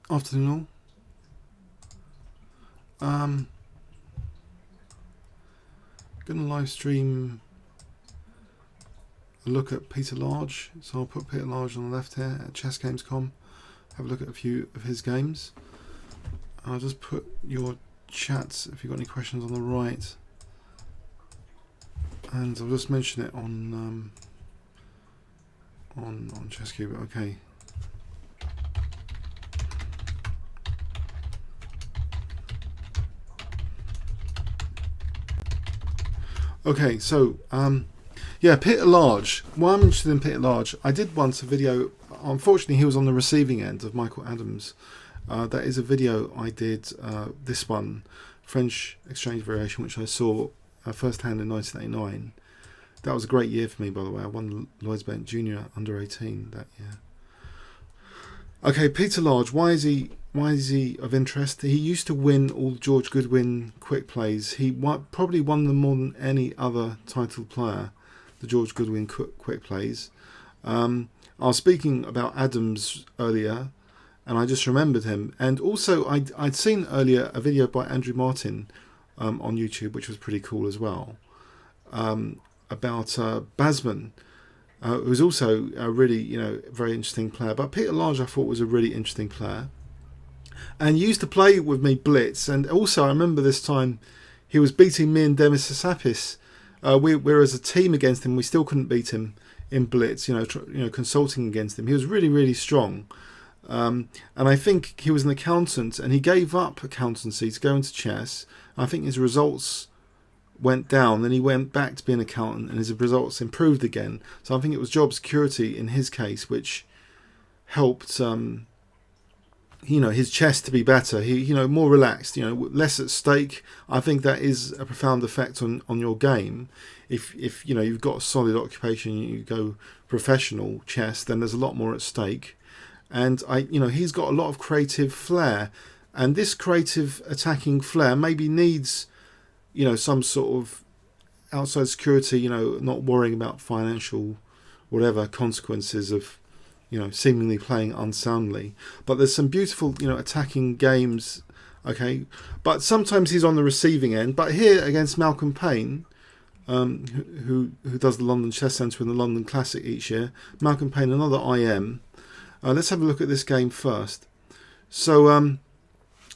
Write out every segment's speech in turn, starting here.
Afternoon all. Gonna live stream a look at Peter Large. So I'll put Peter Large on the left here at chessgames.com. Have a look at a few of his games. I'll just put your chats if you've got any questions on the right. And I'll just mention it on ChessCube. Okay. Okay, so yeah, Peter Large. Why I'm interested in Peter Large, I did once a video. Unfortunately, he was on the receiving end of Michael Adams. That is a video I did. This one, French Exchange Variation, which I saw firsthand in 1989. That was a great year for me, by the way. I won Lloyds Bank Junior under 18 that year. Okay, Peter Large. Why is he of interest? He used to win all George Goodwin quick plays. He probably won them more than any other titled player, the George Goodwin quick plays. I was speaking about Adams earlier, and I just remembered him. And also, I'd seen earlier a video by Andrew Martin on YouTube, which was pretty cool as well, about Basman, who was also a really, very interesting player. But Peter Large, I thought, was a really interesting player. And used to play with me blitz. And also, I remember this time he was beating me and Demis Hassapis. We were as a team against him. We still couldn't beat him in blitz. Consulting against him. He was really, really strong. And I think he was an accountant, and he gave up accountancy to go into chess. I think his results went down, then he went back to being an accountant, and his results improved again. So I think it was job security in his case which helped his chess to be better. He more relaxed, less at stake. I think that is a profound effect on your game. If you've got a solid occupation, you go professional chess, then there's a lot more at stake. And he's got a lot of creative flair, and this creative attacking flair maybe needs some sort of outside security, not worrying about financial whatever consequences of seemingly playing unsoundly. But there's some beautiful attacking games, okay, but sometimes he's on the receiving end. But here against Malcolm Payne, who does the London Chess Centre in the London Classic each year, Malcolm Payne, another IM. Let's have a look at this game first.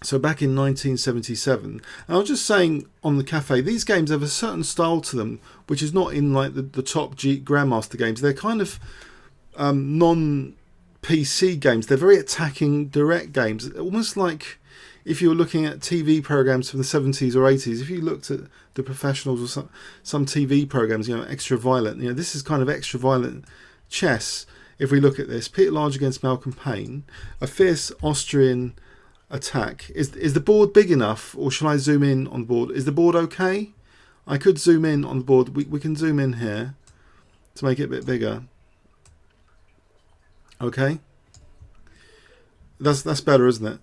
So back in 1977, and I was just saying on the cafe, these games have a certain style to them, which is not in like the top Grandmaster games. They're kind of non-PC games. They're very attacking, direct games. Almost like if you were looking at TV programs from the 70s or 80s, if you looked at the Professionals or some TV programs, extra violent. This is kind of extra violent chess. If we look at this, Peter Large against Malcolm Payne, a fierce Austrian attack. Is the board big enough, or shall I zoom in on the board? Is the board okay? I could zoom in on the board. We can zoom in here to make it a bit bigger. Okay, that's better, isn't it?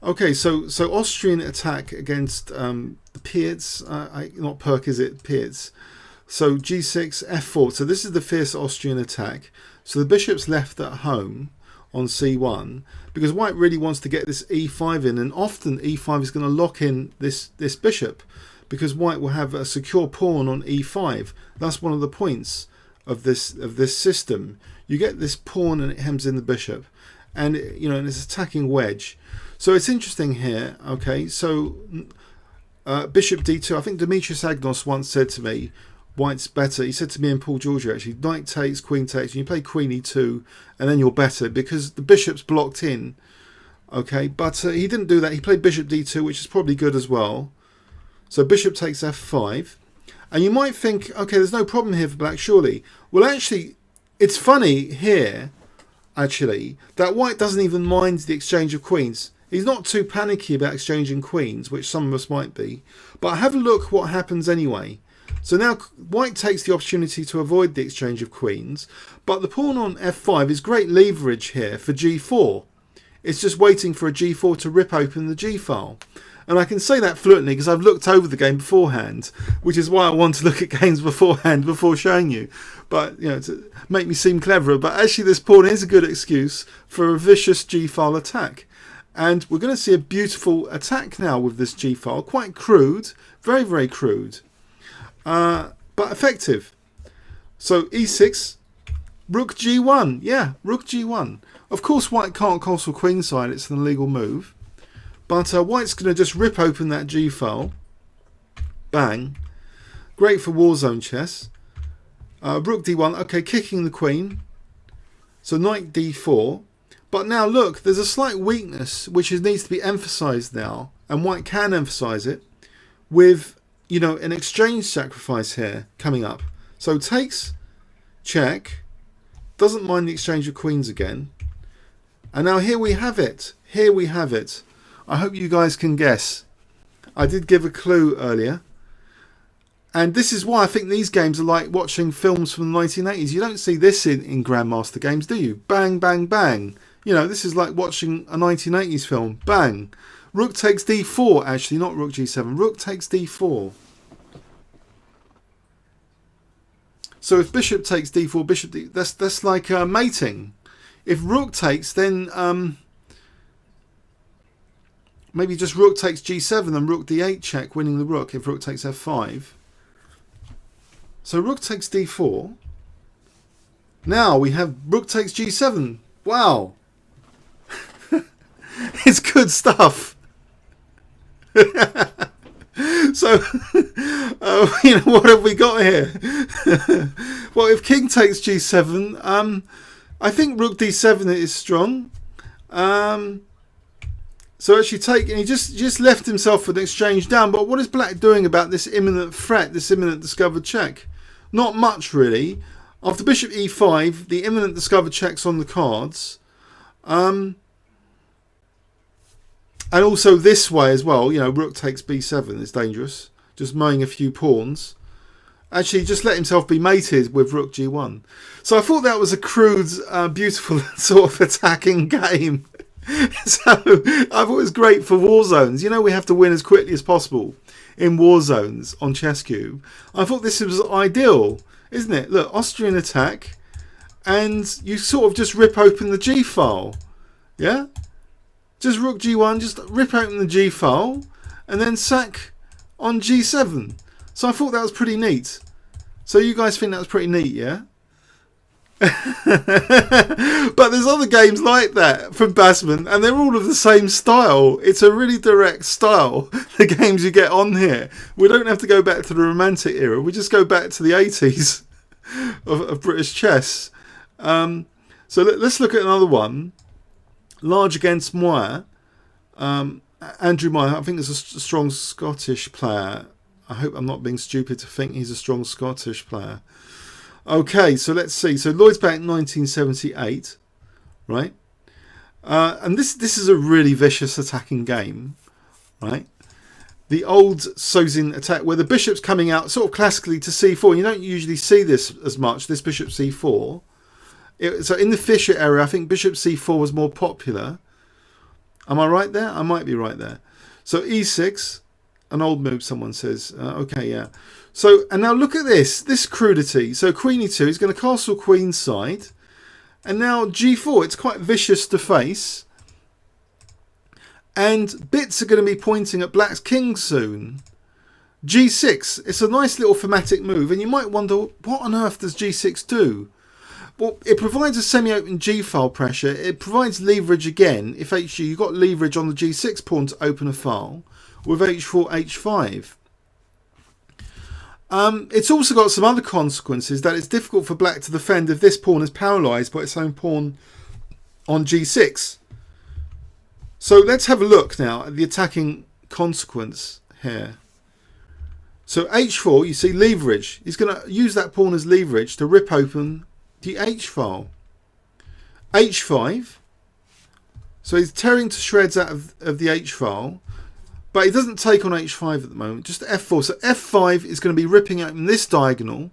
Okay, so Austrian attack against Pietz. Not Perk, is it? Pietz. So G6, F4. So this is the fierce Austrian attack. So the bishop's left at home on C1 because White really wants to get this E5 in, and often E5 is going to lock in this bishop because White will have a secure pawn on E5. That's one of the points of this system. You get this pawn and it hems in the bishop, and and it's attacking wedge. So it's interesting here. Okay, so bishop D2. I think Demetrius Agnos once said to me, White's better. He said to me and Paul Georgia, actually, knight takes, queen takes, and you play queen E2, and then you're better because the bishop's blocked in. Okay, but he didn't do that. He played bishop D2, which is probably good as well. So bishop takes F5. And you might think, okay, there's no problem here for black, surely. Well, actually, it's funny here, actually, that White doesn't even mind the exchange of queens. He's not too panicky about exchanging queens, which some of us might be. But have a look what happens anyway. So now White takes the opportunity to avoid the exchange of queens, but the pawn on F5 is great leverage here for G4. It's just waiting for a G4 to rip open the G file. And I can say that fluently because I've looked over the game beforehand, which is why I want to look at games beforehand before showing you. But, you know, to make me seem cleverer. But actually this pawn is a good excuse for a vicious g-file attack. And we're going to see a beautiful attack now with this g-file. Quite crude, very, very crude, but effective. So e6, rook g1. Yeah, rook g1. Of course, white can't castle queenside. It's an illegal move. But white's going to just rip open that g-file. Bang. Great for Warzone chess. Rook d1. Okay, kicking the queen. So knight d4. But now look, there's a slight weakness which needs to be emphasised now. And white can emphasise it with, you know, an exchange sacrifice here coming up. So takes, check. Doesn't mind the exchange of queens again. And now here we have it. Here we have it. I hope you guys can guess. I did give a clue earlier. And this is why I think these games are like watching films from the 1980s. You don't see this in Grandmaster games, do you? Bang, bang, bang. You know, this is like watching a 1980s film. Bang. Rook takes d4, actually, not rook g7. Rook takes d4. So if bishop takes d4, bishop d, that's like mating. If rook takes, then maybe just rook takes g7 and rook d8 check, winning the rook if rook takes f5. So rook takes d4. Now we have rook takes g7. Wow. It's good stuff. So, you know, what have we got here? Well, if king takes g7, I think rook d7 is strong. So actually take, and he just left himself an exchange down. But what is black doing about this imminent threat, this imminent discovered check? Not much, really. After bishop e5, the imminent discovered check's on the cards. And also this way as well, you know, rook takes b7 is dangerous. Just mowing a few pawns. Actually, just let himself be mated with rook g1. So I thought that was a crude, beautiful sort of attacking game. So I thought it was great for war zones. You know, we have to win as quickly as possible in war zones on ChessCube. I thought this was ideal, isn't it? Look, Austrian attack, and you sort of just rip open the G file. Yeah? Just rook G1, just rip open the G file, and then sack on G7. So I thought that was pretty neat. So you guys think that was pretty neat, yeah? But there's other games like that from Basman, and they're all of the same style. It's a really direct style, the games you get on here. We don't have to go back to the Romantic era. We just go back to the 80s of British chess. So let's look at another one. Large against Moir. Andrew Moir, I think is a strong Scottish player. I hope I'm not being stupid to think he's a strong Scottish player. Okay, so let's see. So Lloyd's back in 1978, right? And this is a really vicious attacking game, right? The old Sozin attack where the bishop's coming out sort of classically to c4. You don't usually see this as much, this bishop c4. So in the Fischer era, I think bishop c4 was more popular. Am I right there? I might be right there. So e6, an old move, someone says. Okay, yeah. So, and now look at this crudity. So queen e2, he's going to castle queenside. And now g4, it's quite vicious to face. And bits are going to be pointing at black's king soon. g6, it's a nice little thematic move. And you might wonder, what on earth does g6 do? Well, it provides a semi-open g-file pressure. It provides leverage again. If HG, you've got leverage on the g6 pawn to open a file with h4, h5. It's also got some other consequences, that it's difficult for black to defend if this pawn is paralysed by its own pawn on g6. So let's have a look now at the attacking consequence here. So h4, you see leverage. He's going to use that pawn as leverage to rip open the h file. h5, so he's tearing to shreds out of the h file, but he doesn't take on h5 at the moment, just f4. So f5 is going to be ripping out in this diagonal,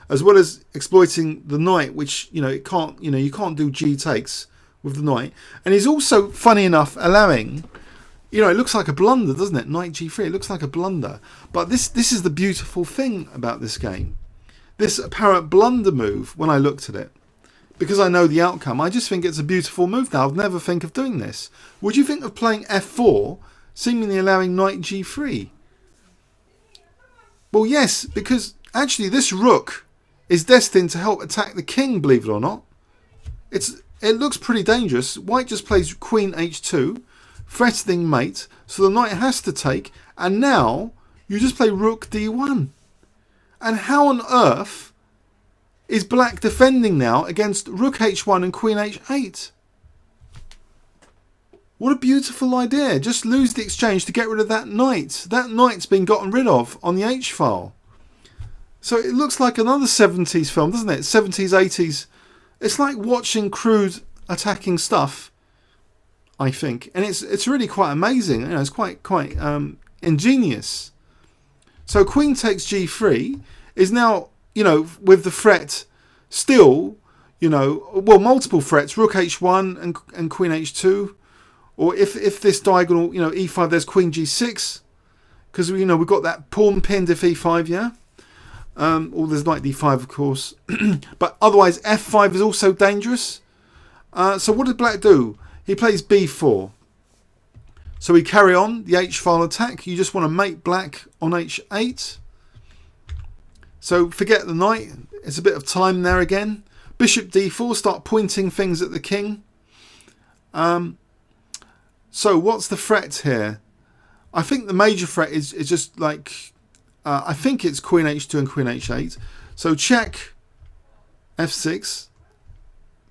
as well as exploiting the knight, which it can't, you can't do g takes with the knight. And he's also, funny enough, allowing You know, it looks like a blunder, doesn't it? Knight g3, it looks like a blunder. But this is the beautiful thing about this game. This apparent blunder move, when I looked at it, because I know the outcome, I just think it's a beautiful move now. I'd never think of doing this. Would you think of playing f4, seemingly allowing knight g3? Well, yes, because actually this rook is destined to help attack the king, believe it or not. It looks pretty dangerous. White just plays queen h2, threatening mate, so the knight has to take, and now you just play rook d1. And how on earth is black defending now against rook h1 and queen h8? What a beautiful idea. Just lose the exchange to get rid of that knight. That knight's been gotten rid of on the h file. So it looks like another 70s film, doesn't it? 70s, 80s. It's like watching crude attacking stuff, I think. And it's really quite amazing. You know, it's quite ingenious. So queen takes g3 is now, you know, with the threat still, you know, well, multiple threats, rook h1 and queen h2. Or if this diagonal, you know, e5, there's queen g6. Because, you know, we've got that pawn pinned if e5, yeah? Or there's knight d5, of course. But otherwise, f5 is also dangerous. So what did black do? He plays b4. So we carry on the h-file attack. You just want to mate black on h8. So forget the knight. It's a bit of time there again. Bishop d4, start pointing things at the king. So what's the threat here? I think the major threat is just like, I think it's queen h2 and queen h8. So check f6,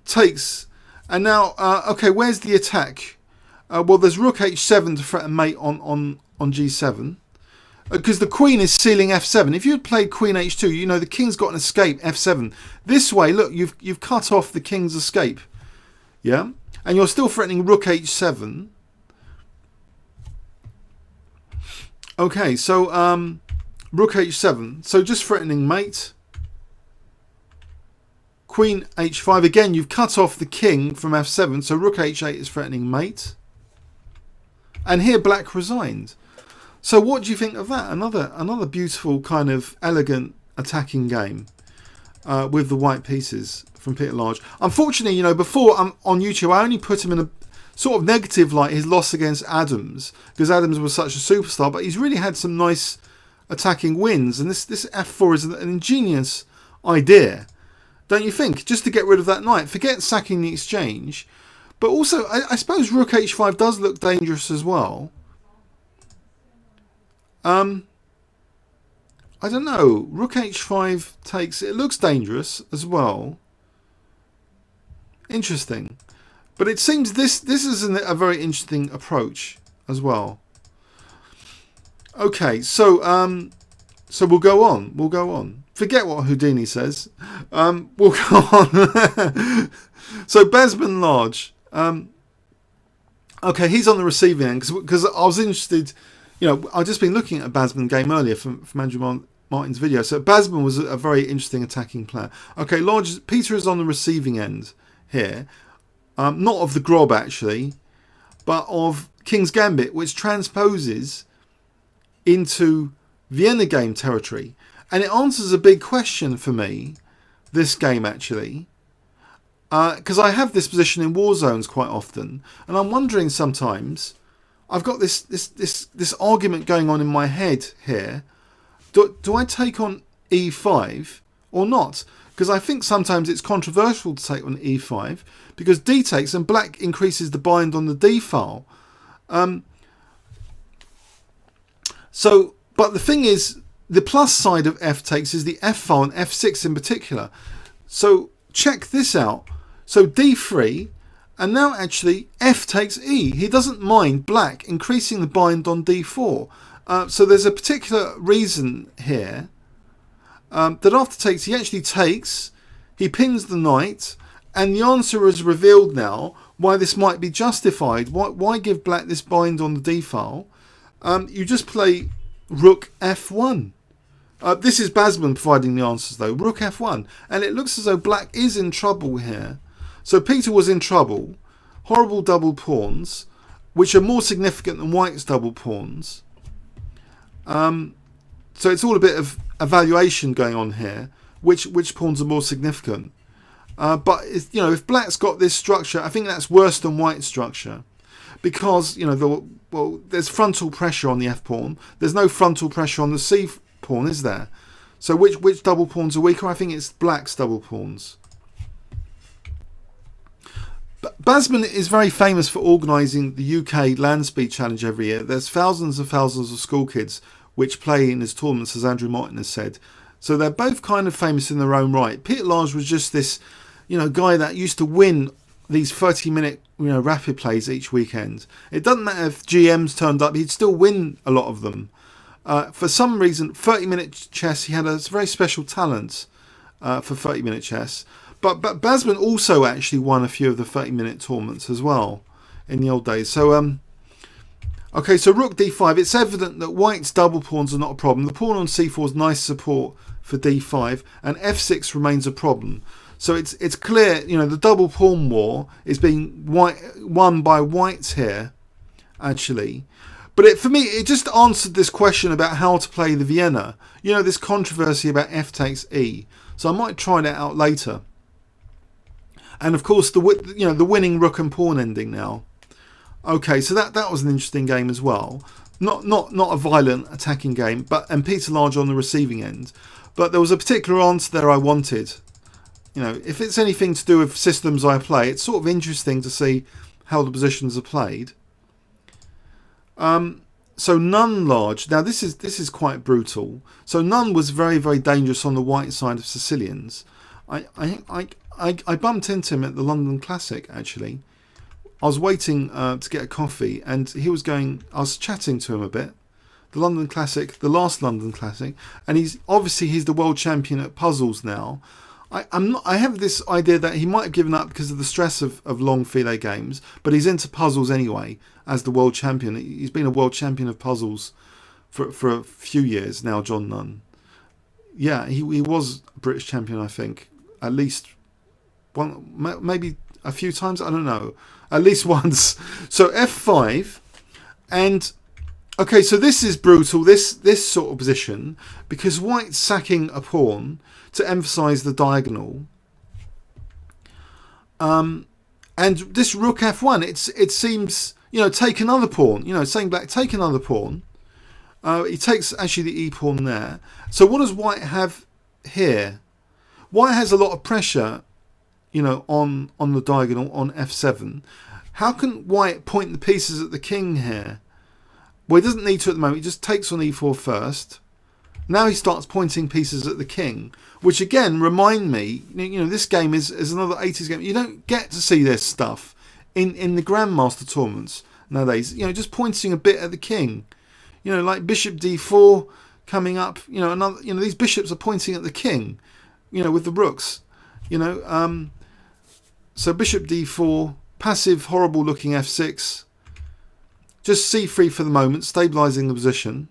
takes, and now, okay, where's the attack? Well, there's rook h7 to threaten mate on g7. Because the queen is sealing f7. If you had played queen h2, you know the king's got an escape, f7. This way, look, you've cut off the king's escape. Yeah? And you're still threatening rook h7. Okay, so rook h7. So just threatening mate. Queen h5. Again, you've cut off the king from f7. So rook h8 is threatening mate. And here black resigned. So what do you think of that? Another beautiful kind of elegant attacking game with the white pieces from Peter Large. Unfortunately, you know, before on YouTube, I only put him in a sort of negative light, his loss against Adams, because Adams was such a superstar, but he's really had some nice attacking wins, and this f4 is an ingenious idea, don't you think? Just to get rid of that knight. Forget sacking the exchange, but also I suppose rook h5 does look dangerous as well. I don't know. Rook h5 takes, it looks dangerous as well. Interesting. But it seems this is a very interesting approach as well. Okay, so we'll go on. We'll go on. Forget what Houdini says. We'll go on. So Basman Large. Okay, he's on the receiving end because I was interested. You know, I've just been looking at a Basman game earlier from Andrew Martin's video. So Basman was a very interesting attacking player. Okay, Large. Peter is on the receiving end here. Not of the Grob actually, but of King's Gambit, which transposes into Vienna game territory. And it answers a big question for me, this game actually, because I have this position in war zones quite often, and I'm wondering sometimes, I've got this argument going on in my head here. Do I take on e5 or not? Because I think sometimes it's controversial to take on e5 because d takes and black increases the bind on the d file. But the thing is, the plus side of f takes is the f file and f6 in particular. So check this out. So d3, and now actually f takes e. He doesn't mind black increasing the bind on d4. So there's a particular reason here. That after takes, he actually takes, he pins the knight, and the answer is revealed now why this might be justified. Why give black this bind on the d file? You just play rook f1. This is Basman providing the answers though. Rook f1, and it looks as though black is in trouble here. So Peter was in trouble. Horrible double pawns. which are more significant than white's double pawns. So it's all a bit of evaluation going on here. Which pawns are more significant? But you know, if black's got this structure, I think that's worse than white's structure, because you know there's frontal pressure on the f pawn. There's no frontal pressure on the c pawn, is there? So which double pawns are weaker? I think it's black's double pawns. Basman is very famous for organising the UK Land Speed Challenge every year. There's thousands and thousands of school kids which play in his tournaments, as Andrew Martin has said. So they're both kind of famous in their own right. Peter Lage was just this, you know, guy that used to win these 30-minute, you know, rapid plays each weekend. It doesn't matter if GMs turned up; he'd still win a lot of them. For some reason, 30-minute chess, he had a very special talent for 30-minute chess. But Basman also actually won a few of the 30-minute tournaments as well in the old days. So okay, so rook d5. It's evident that white's double pawns are not a problem. The pawn on c4 is nice support for d5, and f6 remains a problem. So it's clear, you know, the double pawn war is being won by whites here, actually. But for me, it just answered this question about how to play the Vienna. You know, this controversy about f takes e. So I might try that out later. And of course, the winning rook and pawn ending now. Okay, so that was an interesting game as well. Not a violent attacking game, and Peter Lage on the receiving end. But there was a particular answer there I wanted. You know, if it's anything to do with systems I play, it's sort of interesting to see how the positions are played. So Nunn Lage. Now this is quite brutal. So Nunn was very, very dangerous on the white side of Sicilians. I bumped into him at the London Classic, actually. I was waiting to get a coffee, and he was going. I was chatting to him a bit. The London Classic, the last London Classic, and he's the world champion at puzzles now. I have this idea that he might have given up because of the stress of long file games, but he's into puzzles anyway as the world champion. He's been a world champion of puzzles for a few years now, John Nunn. Yeah, he was a British champion, I think, at least one, maybe a few times. I don't know, at least once. So f5, and okay, so this is brutal. This sort of position, because white's sacking a pawn to emphasize the diagonal. And this rook f1, it seems, you know, take another pawn. You know, saying black, take another pawn. He takes actually the e pawn there. So what does white have here? White has a lot of pressure, you know, on the diagonal on f7. How can white point the pieces at the king here? Well, he doesn't need to at the moment. He just takes on e4 first. Now he starts pointing pieces at the king, which again remind me, you know, this game is another 80s game. You don't get to see this stuff in the Grandmaster tournaments nowadays. You know, just pointing a bit at the king. You know, like bishop d4 coming up. You know, another. You know, these bishops are pointing at the king. You know, with the rooks. You know, so bishop d4, passive, horrible-looking f6. Just c3 for the moment, stabilising the position.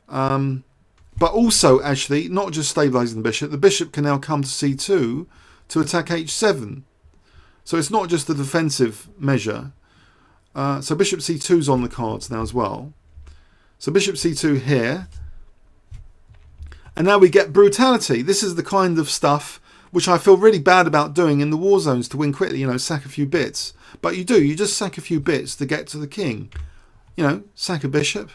But also, actually, not just stabilising the bishop can now come to c2 to attack h7. So it's not just a defensive measure. So bishop c2 is on the cards now as well. So bishop c2 here. And now we get brutality. This is the kind of stuff which I feel really bad about doing in the war zones to win quickly, you know, sack a few bits. But you do, you just sack a few bits to get to the king. You know, sack a bishop.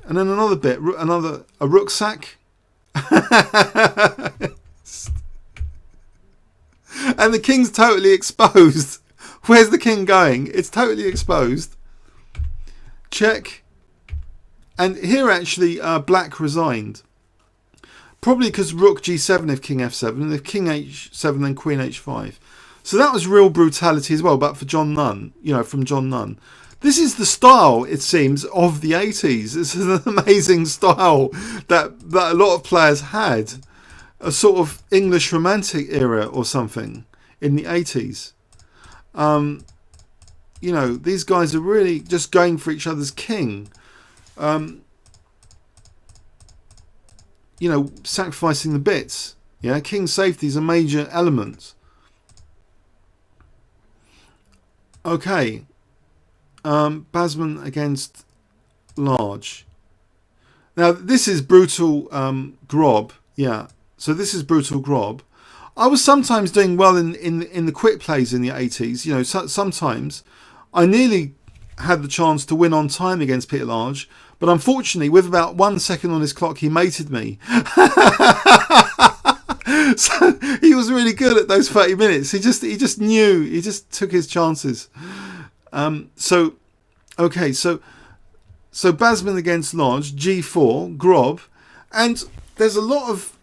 And then another bit, a rook sack. And the king's totally exposed. Where's the king going? It's totally exposed. Check. And here actually black resigned. Probably because rook g7 if king f7, and if king h7 then queen h5. So that was real brutality as well, but for John Nunn, you know, from John Nunn. This is the style, it seems, of the 80s. This is an amazing style that a lot of players had. A sort of English romantic era or something in the 80s. You know, these guys are really just going for each other's king. You know, sacrificing the bits. Yeah, king safety is a major element. Okay. Basman against large. Now this is brutal Grob. Yeah. So this is brutal Grob. I was sometimes doing well in the quick plays in the 80s. You know, sometimes I nearly had the chance to win on time against Peter Large, but unfortunately, with about 1 second on his clock, he mated me. So he was really good at those 30 minutes. He just knew. He just took his chances. So Basman against Lodge, G4, Grob, and there's a lot of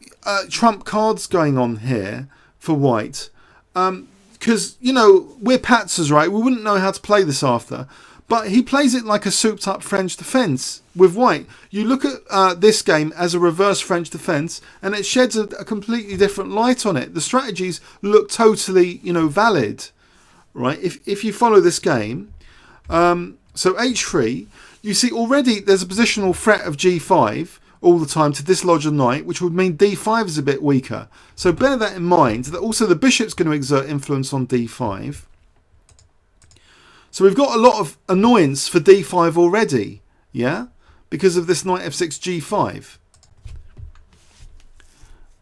trump cards going on here for white. Because, you know, we're patzers, right? We wouldn't know how to play this after. But he plays it like a souped up French defence with white. You look at this game as a reverse French defence and it sheds a completely different light on it. The strategies look totally, you know, valid, right? If you follow this game, so h3, you see already there's a positional threat of g5 all the time to dislodge a knight, which would mean d5 is a bit weaker. So bear that in mind, that also the bishop's going to exert influence on d5. So we've got a lot of annoyance for d5 already, yeah? Because of this knight f6 g5.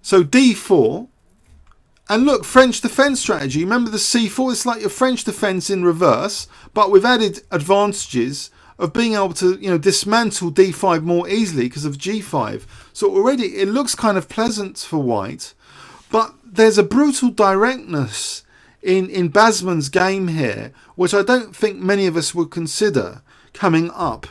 So d4. And look, French defence strategy. Remember the c4? It's like your French defence in reverse, but with added advantages of being able to, you know, dismantle d5 more easily because of g5. So already it looks kind of pleasant for white, but there's a brutal directness in Basman's game here, which I don't think many of us would consider coming up.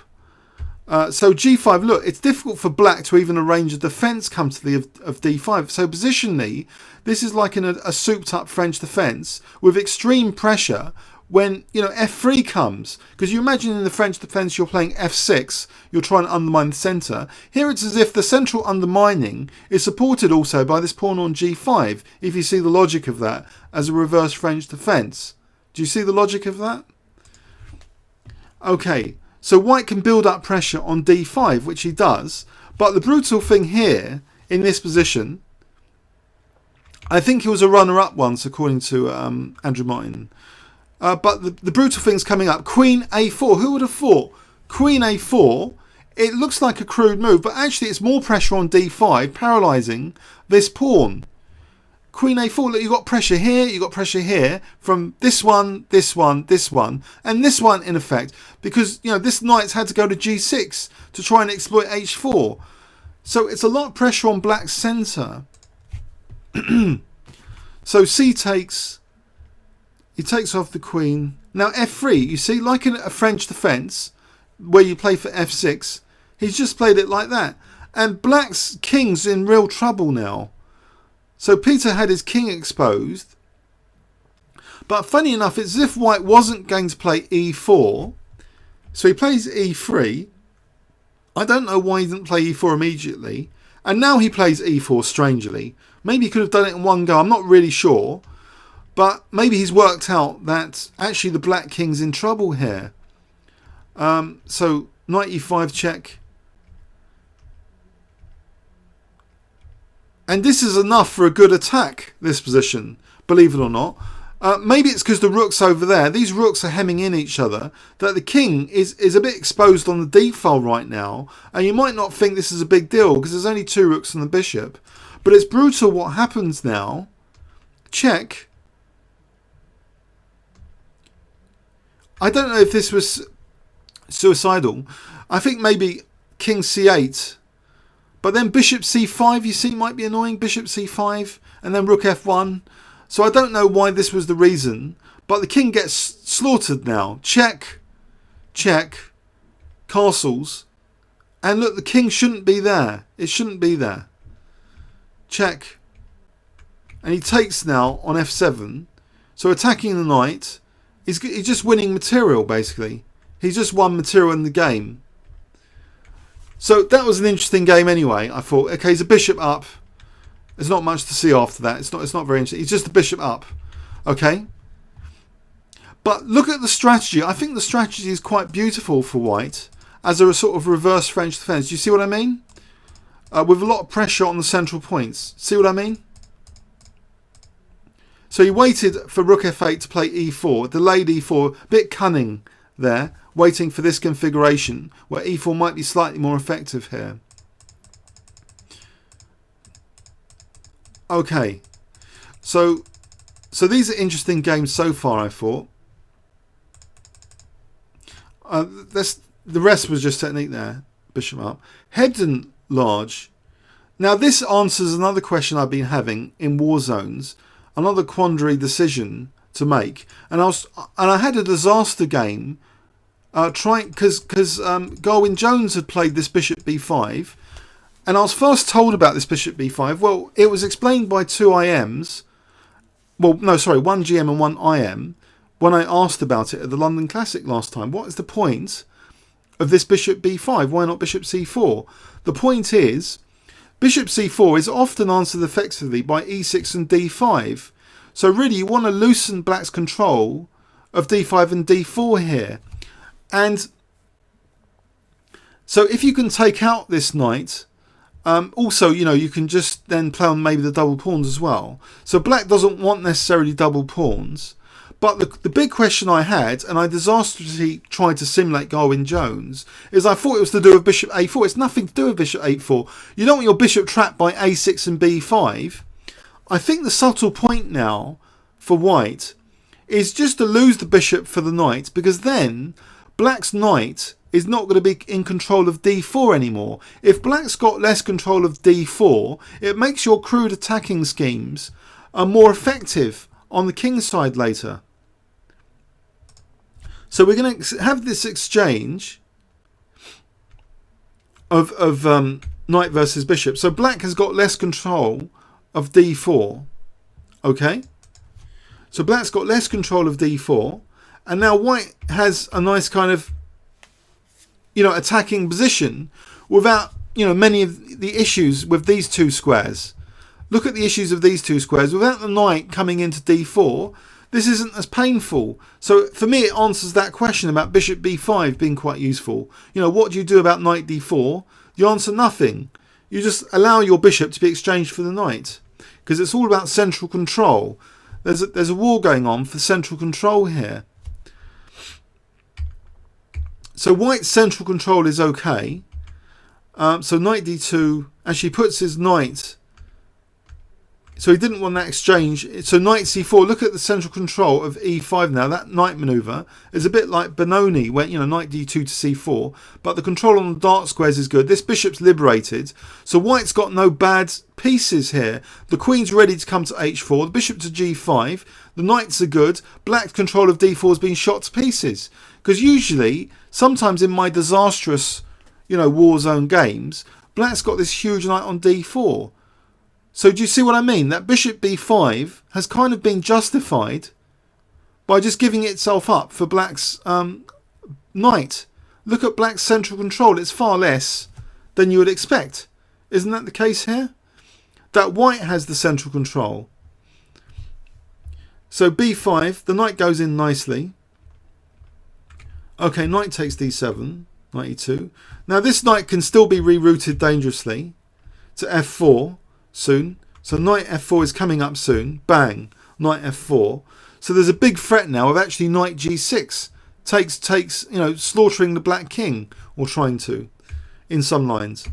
So g5, look, it's difficult for black to even arrange a defence comfortably of d5. So positionally, this is like a souped up French defence with extreme pressure when, you know, f3 comes. Because you imagine in the French defence you're playing f6, you're trying to undermine the centre. Here it's as if the central undermining is supported also by this pawn on g5, if you see the logic of that as a reverse French defence. Do you see the logic of that? Okay, so white can build up pressure on d5, which he does, but the brutal thing here, in this position, I think he was a runner-up once, according to Andrew Martin. But the brutal thing's coming up. Queen a4. Who would have thought? Queen a4. It looks like a crude move, but actually it's more pressure on d5, paralysing this pawn. Queen a4. Look, you've got pressure here. You've got pressure here from this one, this one, this one, and this one in effect, because, you know, this knight's had to go to g6 to try and exploit h4. So it's a lot of pressure on black's centre. So c takes. He takes off the queen. Now f3, you see, like in a French defence, where you play for f6, he's just played it like that. And black's king's in real trouble now. So Peter had his king exposed. But funny enough, it's as if white wasn't going to play e4. So he plays e3. I don't know why he didn't play e4 immediately. And now he plays e4 strangely. Maybe he could have done it in one go. I'm not really sure. But maybe he's worked out that actually the black king's in trouble here. So knight e5 check. And this is enough for a good attack, this position, believe it or not. Maybe it's because the rook's over there. These rooks are hemming in each other. That the king is a bit exposed on the d-file right now. And you might not think this is a big deal because there's only two rooks and the bishop. But it's brutal what happens now. Check. I don't know if this was suicidal. I think maybe king c8. But then bishop c5, you see, might be annoying. Bishop c5 and then rook f1. So I don't know why this was the reason. But the king gets slaughtered now. Check. Check. Castles. And look, the king shouldn't be there. It shouldn't be there. Check. And he takes now on f7. So attacking the knight. He's just winning material, basically. He's just won material in the game. So that was an interesting game anyway. I thought, okay, he's a bishop up. There's not much to see after that. It's not very interesting. He's just a bishop up. Okay? But look at the strategy. I think the strategy is quite beautiful for white as a sort of reverse French defence. Do you see what I mean? With a lot of pressure on the central points. See what I mean? So he waited for rook f8 to play e4, delayed e4, a bit cunning there, waiting for this configuration where e4 might be slightly more effective here. Okay, so these are interesting games so far, I thought. The rest was just technique there. Bishop up. Hebden large. Now this answers another question I've been having in war zones, another quandary decision to make, and I had a disaster game trying because Garwin Jones had played this bishop b5, and I was first told about this bishop b5. Well, it was explained by two IMs. Well, no, sorry, one GM and one IM when I asked about it at the London Classic last time. What is the point of this bishop b5? Why not bishop c4? The point is, bishop c4 is often answered effectively by e6 and d5. So really you want to loosen black's control of d5 and d4 here. And so if you can take out this knight, also, you know, you can just then play on maybe the double pawns as well. So black doesn't want necessarily double pawns. But the big question I had, and I disastrously tried to simulate Garwin Jones, is I thought it was to do with bishop a4. It's nothing to do with bishop a4. You don't want your bishop trapped by a6 and b5. I think the subtle point now for white is just to lose the bishop for the knight, because then black's knight is not going to be in control of d4 anymore. If black's got less control of d4, it makes your crude attacking schemes more effective on the king's side later. So we're going to have this exchange of knight versus bishop. So black has got less control of d4. Okay? So black's got less control of d4. And now white has a nice kind of, you know, attacking position without, you know, many of the issues with these two squares. Look at the issues of these two squares. Without the knight coming into d4, this isn't as painful. So for me, it answers that question about bishop b5 being quite useful. You know, what do you do about knight d4? You answer nothing. You just allow your bishop to be exchanged for the knight, because it's all about central control. There's a war going on for central control here. So white's central control is okay. So knight d2, actually puts his knight. So he didn't want that exchange. So knight c4, look at the central control of e5 now. That knight maneuver is a bit like Benoni, where, you know, knight d2 to c4. But the control on the dark squares is good. This bishop's liberated. So white's got no bad pieces here. The queen's ready to come to h4. The bishop to g5. The knights are good. Black's control of d4 has been shot to pieces. Because usually, sometimes in my disastrous, you know, war zone games, black's got this huge knight on d4. So do you see what I mean? That bishop b5 has kind of been justified by just giving itself up for black's knight. Look at black's central control. It's far less than you would expect. Isn't that the case here? That white has the central control. So b5, the knight goes in nicely. Okay, knight takes d7, knight e2. Now this knight can still be rerouted dangerously to f4 soon. So knight f4 is coming up soon. Bang, knight f4. So there's a big threat now of actually knight g6 takes you know, slaughtering the black king, or trying to in some lines.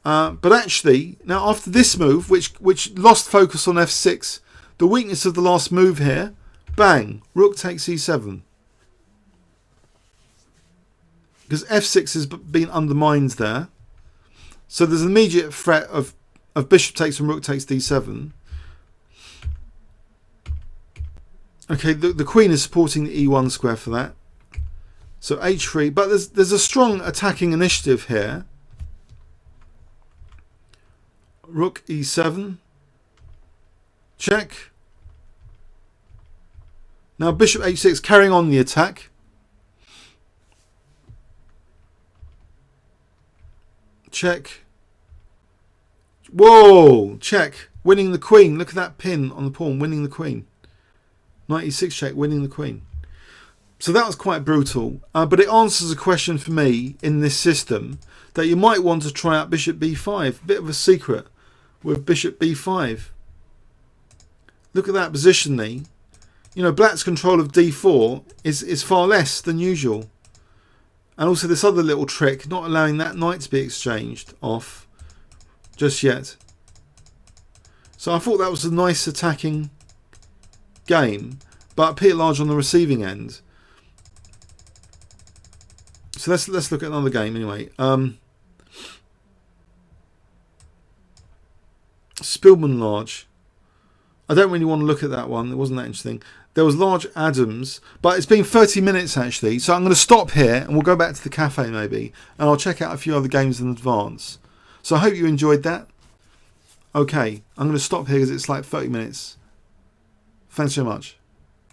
But actually now after this move, which lost focus on f6, the weakness of the last move here, bang, rook takes e7. Because f6 has been undermined there. So there's an immediate threat of bishop takes and rook takes d7. Okay, the queen is supporting the e1 square for that. So h3, but there's a strong attacking initiative here. Rook e7. Check. Now bishop h6 carrying on the attack. Check. Whoa! Check. Winning the queen. Look at that pin on the pawn. Winning the queen. Knight e6 check. Winning the queen. So that was quite brutal. But it answers a question for me in this system that you might want to try out bishop b5. A bit of a secret with bishop b5. Look at that positionally. You know, black's control of d4 is far less than usual. And also this other little trick, not allowing that knight to be exchanged off just yet. So I thought that was a nice attacking game, but Peter Large on the receiving end. So let's look at another game anyway. Spielman Large. I don't really want to look at that one. It wasn't that interesting. There was Large Adams, but it's been 30 minutes actually. So I'm going to stop here and we'll go back to the cafe maybe, and I'll check out a few other games in advance. So I hope you enjoyed that. Okay, I'm going to stop here because it's like 30 minutes. Thanks so much.